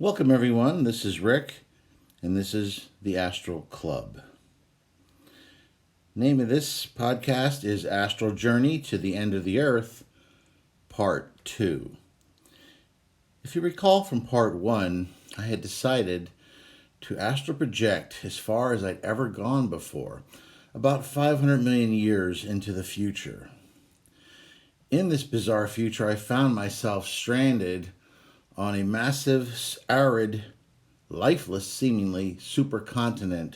Welcome, everyone. This is Rick, and this is the Astral Club. Name of this podcast is Astral Journey to the End of the Earth, Part 2. If you recall from Part 1, I had decided to astral project as far as I'd ever gone before, about 500 million years into the future. In this bizarre future, I found myself stranded on a massive, arid, lifeless, seemingly, supercontinent.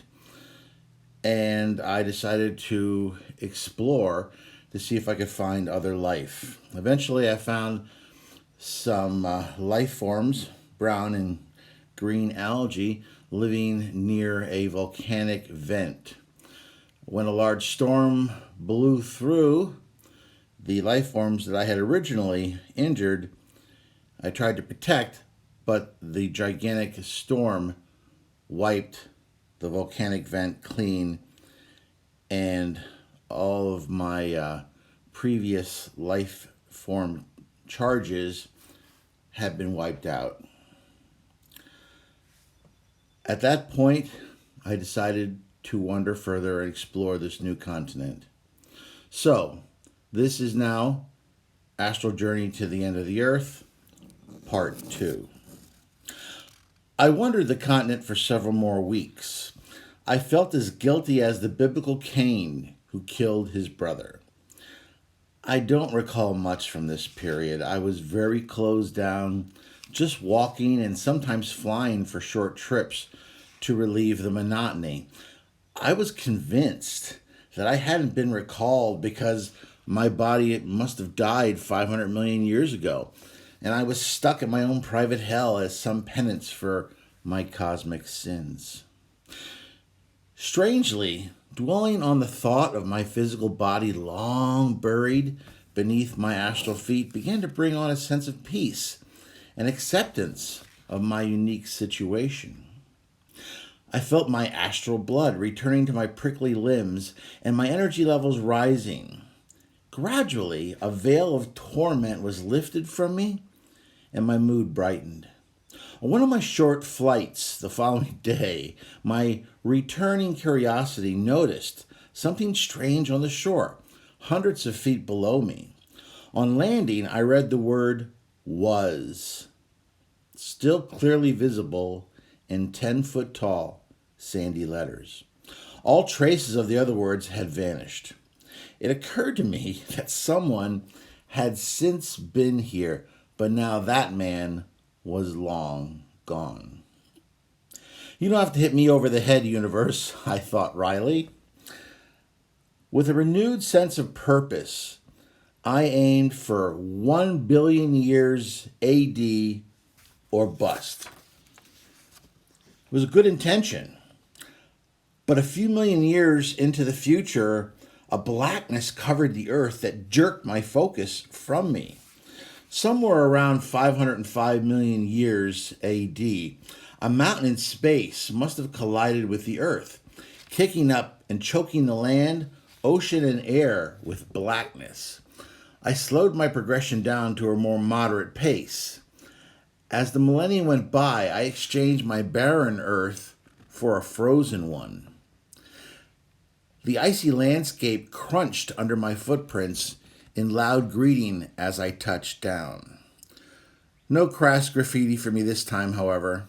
And I decided to explore to see if I could find other life. Eventually, I found some life forms, brown and green algae, living near a volcanic vent. When a large storm blew through the life forms that I had originally injured, I tried to protect, but the gigantic storm wiped the volcanic vent clean, and all of my previous life form charges have been wiped out. At that point, I decided to wander further and explore this new continent. So, this is now Astral Journey to the End of the Earth, Part 2. I wandered the continent for several more weeks. I felt as guilty as the biblical Cain who killed his brother. I don't recall much from this period. I was very closed down, just walking and sometimes flying for short trips to relieve the monotony. I was convinced that I hadn't been recalled because my body must have died 500 million years ago, and I was stuck in my own private hell as some penance for my cosmic sins. Strangely, dwelling on the thought of my physical body long buried beneath my astral feet began to bring on a sense of peace and acceptance of my unique situation. I felt my astral blood returning to my prickly limbs and my energy levels rising. Gradually, a veil of torment was lifted from me and my mood brightened. On one of my short flights the following day, my returning curiosity noticed something strange on the shore, hundreds of feet below me. On landing, I read the word "was," still clearly visible in 10-foot tall, sandy letters. All traces of the other words had vanished. It occurred to me that someone had since been here, but now that man was long gone. You don't have to hit me over the head, universe, I thought wryly. With a renewed sense of purpose, I aimed for 1 billion years AD or bust. It was a good intention, but a few million years into the future, a blackness covered the earth that jerked my focus from me. Somewhere around 505 million years AD, a mountain in space must have collided with the Earth, kicking up and choking the land, ocean, and air with blackness. I slowed my progression down to a more moderate pace. As the millennium went by, I exchanged my barren Earth for a frozen one. The icy landscape crunched under my footprints in loud greeting as I touched down. No crass graffiti for me this time, however.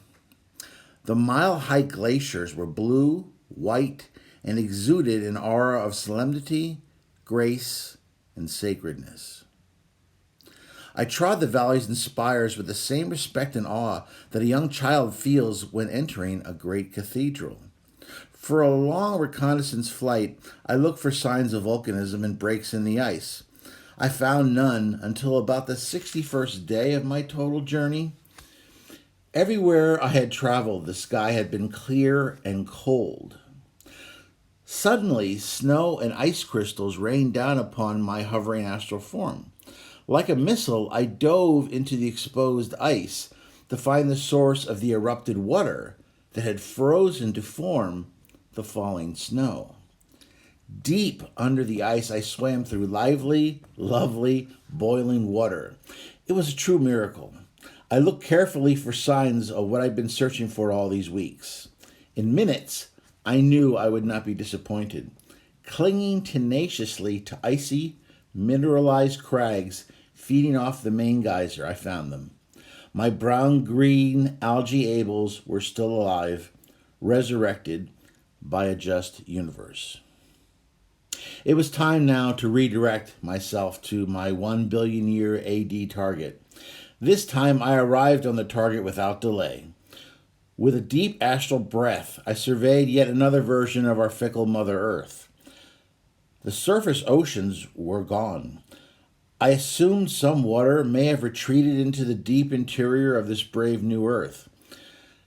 The mile-high glaciers were blue, white, and exuded an aura of solemnity, grace, and sacredness. I trod the valleys and spires with the same respect and awe that a young child feels when entering a great cathedral. For a long reconnaissance flight, I looked for signs of volcanism and breaks in the ice. I found none until about the 61st day of my total journey. Everywhere I had traveled, the sky had been clear and cold. Suddenly, snow and ice crystals rained down upon my hovering astral form. Like a missile, I dove into the exposed ice to find the source of the erupted water that had frozen to form the falling snow. Deep under the ice, I swam through lively, lovely, boiling water. It was a true miracle. I looked carefully for signs of what I'd been searching for all these weeks. In minutes, I knew I would not be disappointed. Clinging tenaciously to icy, mineralized crags feeding off the main geyser, I found them. My brown-green algae ables were still alive, resurrected by a just universe. It was time now to redirect myself to my 1 billion year AD target. This time I arrived on the target without delay. With a deep astral breath, I surveyed yet another version of our fickle Mother Earth. The surface oceans were gone. I assumed some water may have retreated into the deep interior of this brave new Earth.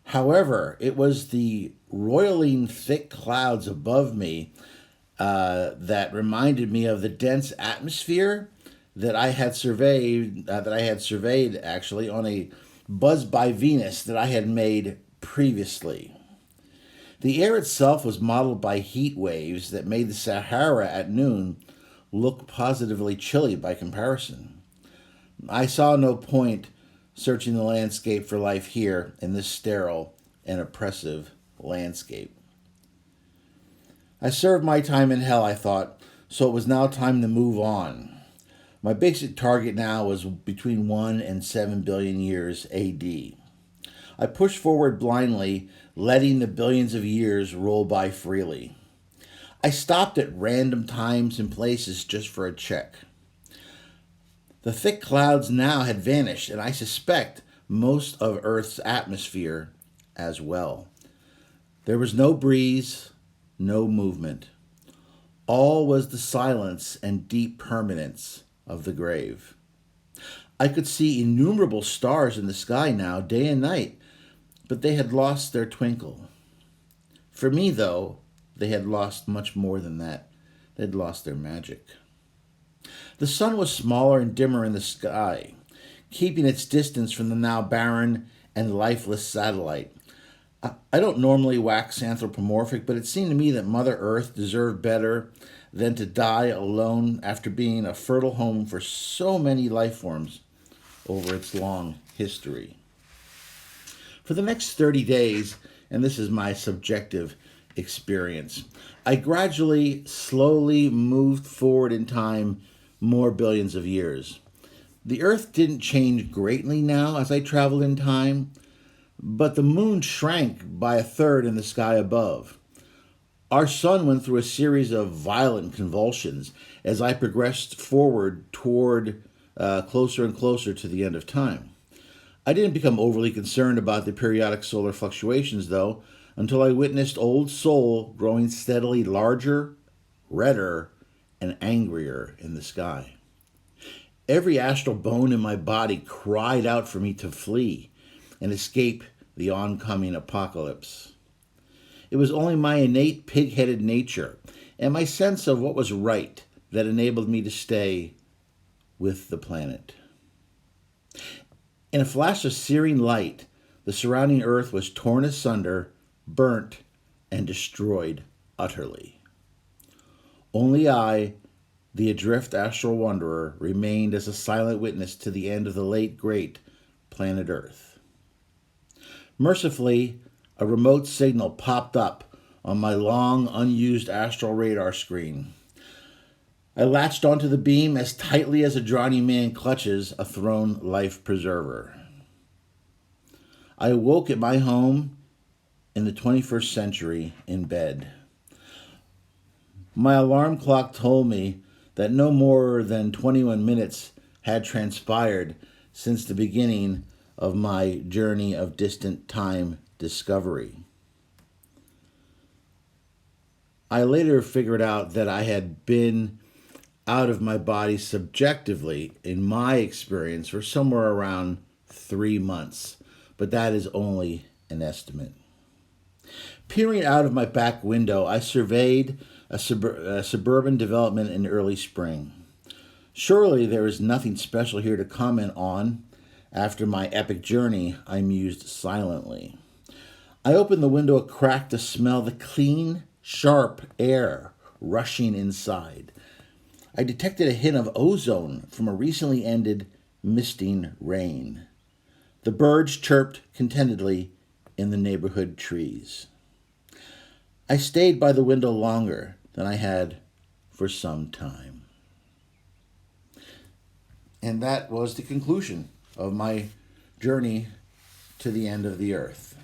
However, it was the roiling thick clouds above me that reminded me of the dense atmosphere that I had surveyed. Actually on a Buzz by Venus that I had made previously. The air itself was modeled by heat waves that made the Sahara at noon look positively chilly by comparison. I saw no point searching the landscape for life here in this sterile and oppressive landscape. I served my time in hell, I thought, so it was now time to move on. My basic target now was between 1 and 7 billion years AD. I pushed forward blindly, letting the billions of years roll by freely. I stopped at random times and places just for a check. The thick clouds now had vanished, and I suspect most of Earth's atmosphere as well. There was no breeze, no movement. All was the silence and deep permanence of the grave. I could see innumerable stars in the sky now, day and night, but they had lost their twinkle. For me, though, they had lost much more than that. They'd lost their magic. The sun was smaller and dimmer in the sky, keeping its distance from the now barren and lifeless satellite. I don't normally wax anthropomorphic, but it seemed to me that Mother Earth deserved better than to die alone after being a fertile home for so many life forms over its long history. For the next 30 days, and this is my subjective experience, I gradually, slowly moved forward in time more billions of years. The Earth didn't change greatly now as I traveled in time, but the moon shrank by a third in the sky above. Our sun went through a series of violent convulsions as I progressed forward toward closer and closer to the end of time. I didn't become overly concerned about the periodic solar fluctuations, though, until I witnessed Old Sol growing steadily larger, redder, and angrier in the sky. Every astral bone in my body cried out for me to flee and escape the oncoming apocalypse. It was only my innate pig-headed nature and my sense of what was right that enabled me to stay with the planet. In a flash of searing light, the surrounding earth was torn asunder, burnt, and destroyed utterly. Only I, the adrift astral wanderer, remained as a silent witness to the end of the late great planet Earth. Mercifully, a remote signal popped up on my long unused astral radar screen. I latched onto the beam as tightly as a drowning man clutches a thrown life preserver. I awoke at my home in the 21st century in bed. My alarm clock told me that no more than 21 minutes had transpired since the beginning of my journey of distant time discovery. I later figured out that I had been out of my body subjectively, in my experience, for somewhere around 3 months, but that is only an estimate. Peering out of my back window, I surveyed a suburban development in early spring. Surely there is nothing special here to comment on. After my epic journey, I mused silently. I opened the window a crack to smell the clean, sharp air rushing inside. I detected a hint of ozone from a recently ended misting rain. The birds chirped contentedly in the neighborhood trees. I stayed by the window longer than I had for some time. And that was the conclusion of my journey to the end of the earth.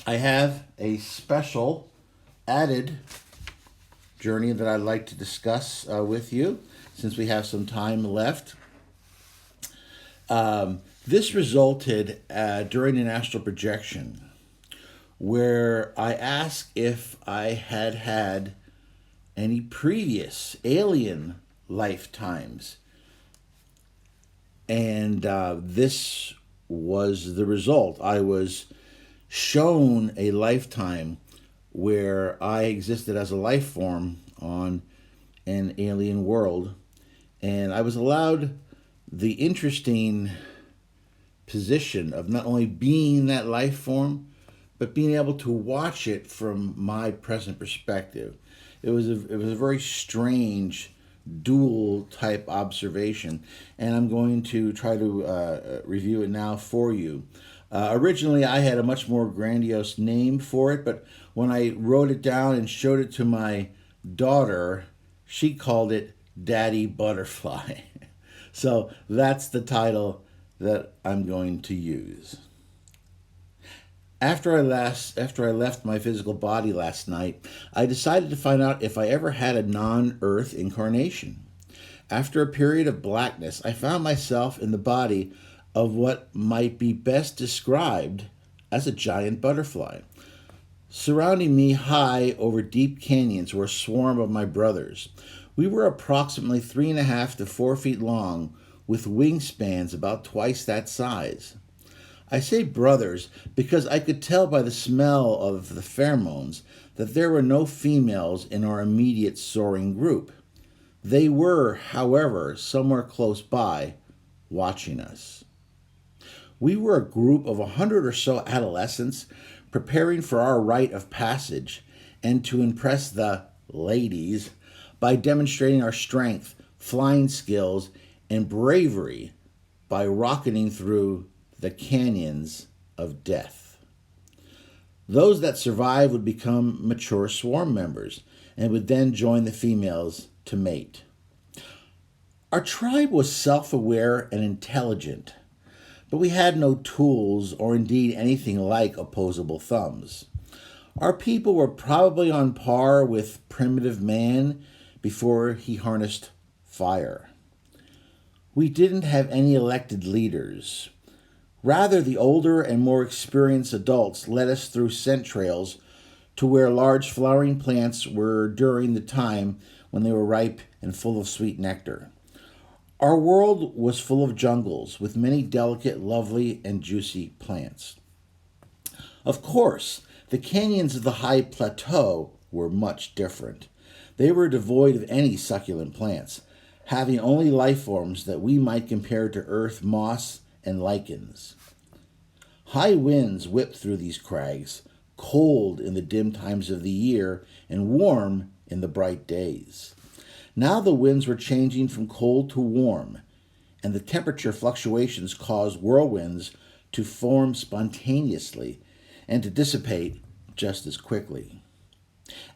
I have a special added journey that I'd like to discuss with you since we have some time left. This resulted during an astral projection where I asked if I had had any previous alien lifetimes. And this was the result. I was shown a lifetime where I existed as a life form on an alien world. And I was allowed the interesting position of not only being that life form, but being able to watch it from my present perspective. It was a very strange dual type observation, and I'm going to try to review it now for you. Originally, I had a much more grandiose name for it, but when I wrote it down and showed it to my daughter, she called it Daddy Butterfly. So that's the title that I'm going to use. After I left my physical body last night, I decided to find out if I ever had a non-Earth incarnation. After a period of blackness, I found myself in the body of what might be best described as a giant butterfly. Surrounding me high over deep canyons were a swarm of my brothers. We were approximately 3.5 to 4 feet long, with wingspans about twice that size. I say brothers because I could tell by the smell of the pheromones that there were no females in our immediate soaring group. They were, however, somewhere close by, watching us. We were a group of 100 or so adolescents preparing for our rite of passage and to impress the ladies by demonstrating our strength, flying skills, and bravery by rocketing through the canyons of death. Those that survived would become mature swarm members and would then join the females to mate. Our tribe was self-aware and intelligent, but we had no tools or indeed anything like opposable thumbs. Our people were probably on par with primitive man before he harnessed fire. We didn't have any elected leaders. Rather, the older and more experienced adults led us through scent trails to where large flowering plants were during the time when they were ripe and full of sweet nectar. Our world was full of jungles with many delicate, lovely, and juicy plants. Of course, the canyons of the high plateau were much different. They were devoid of any succulent plants, having only life forms that we might compare to earth moss and lichens. High winds whipped through these crags, cold in the dim times of the year and warm in the bright days. Now the winds were changing from cold to warm, and the temperature fluctuations caused whirlwinds to form spontaneously and to dissipate just as quickly.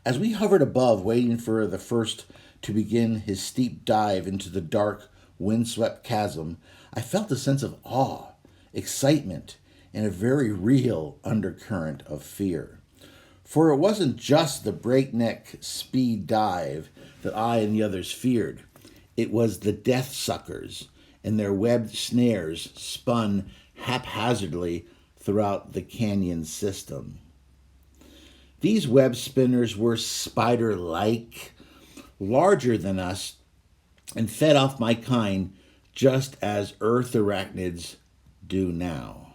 As we hovered above, waiting for the first to begin his steep dive into the dark, windswept chasm, I felt a sense of awe, excitement, and a very real undercurrent of fear. For it wasn't just the breakneck speed dive that I and the others feared. It was the death suckers and their webbed snares spun haphazardly throughout the canyon system. These web spinners were spider-like, larger than us, and fed off my kind just as earth arachnids do now.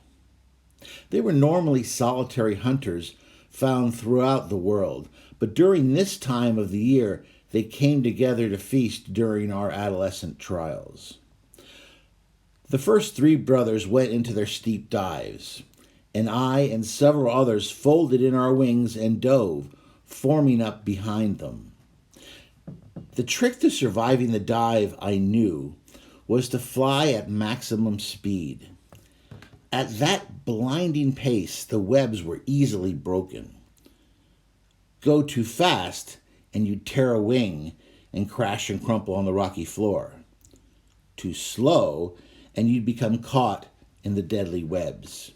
They were normally solitary hunters found throughout the world, but during this time of the year, they came together to feast during our adolescent trials. The first 3 brothers went into their steep dives, and I and several others folded in our wings and dove, forming up behind them. The trick to surviving the dive, I knew, was to fly at maximum speed. At that blinding pace, the webs were easily broken. Go too fast, and you'd tear a wing and crash and crumple on the rocky floor. Too slow, and you'd become caught in the deadly webs.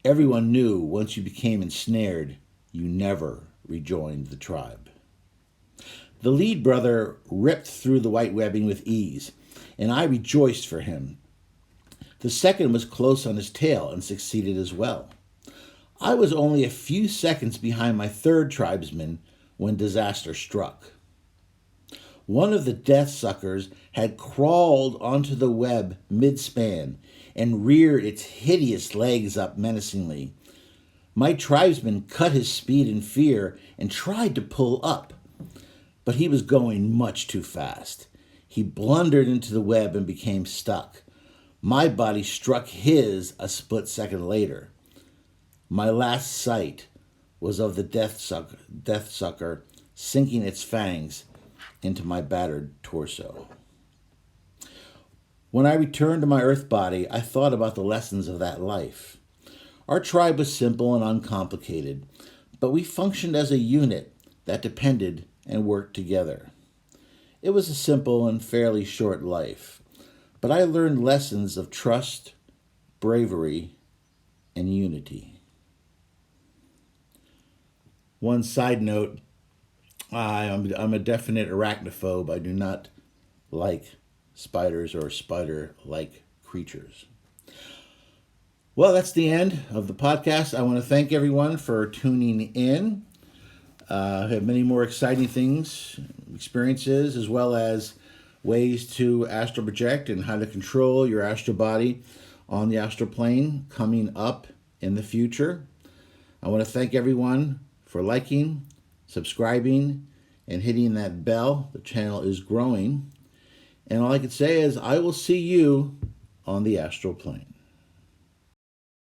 Everyone knew once you became ensnared, you never rejoined the tribe. The lead brother ripped through the white webbing with ease, and I rejoiced for him. The second was close on his tail and succeeded as well. I was only a few seconds behind my third tribesman when disaster struck. One of the death suckers had crawled onto the web mid-span and reared its hideous legs up menacingly. My tribesman cut his speed in fear and tried to pull up, but he was going much too fast. He blundered into the web and became stuck. My body struck his a split second later. My last sight was of the death sucker sinking its fangs into my battered torso. When I returned to my earth body, I thought about the lessons of that life. Our tribe was simple and uncomplicated, but we functioned as a unit that depended and worked together. It was a simple and fairly short life, but I learned lessons of trust, bravery, and unity. One side note, I'm a definite arachnophobe. I do not like spiders or spider-like creatures. Well, that's the end of the podcast. I want to thank everyone for tuning in. I have many more exciting things, experiences, as well as ways to astral project and how to control your astral body on the astral plane coming up in the future. I want to thank everyone for liking, subscribing, and hitting that bell. The channel is growing. And all I can say is I will see you on the astral plane.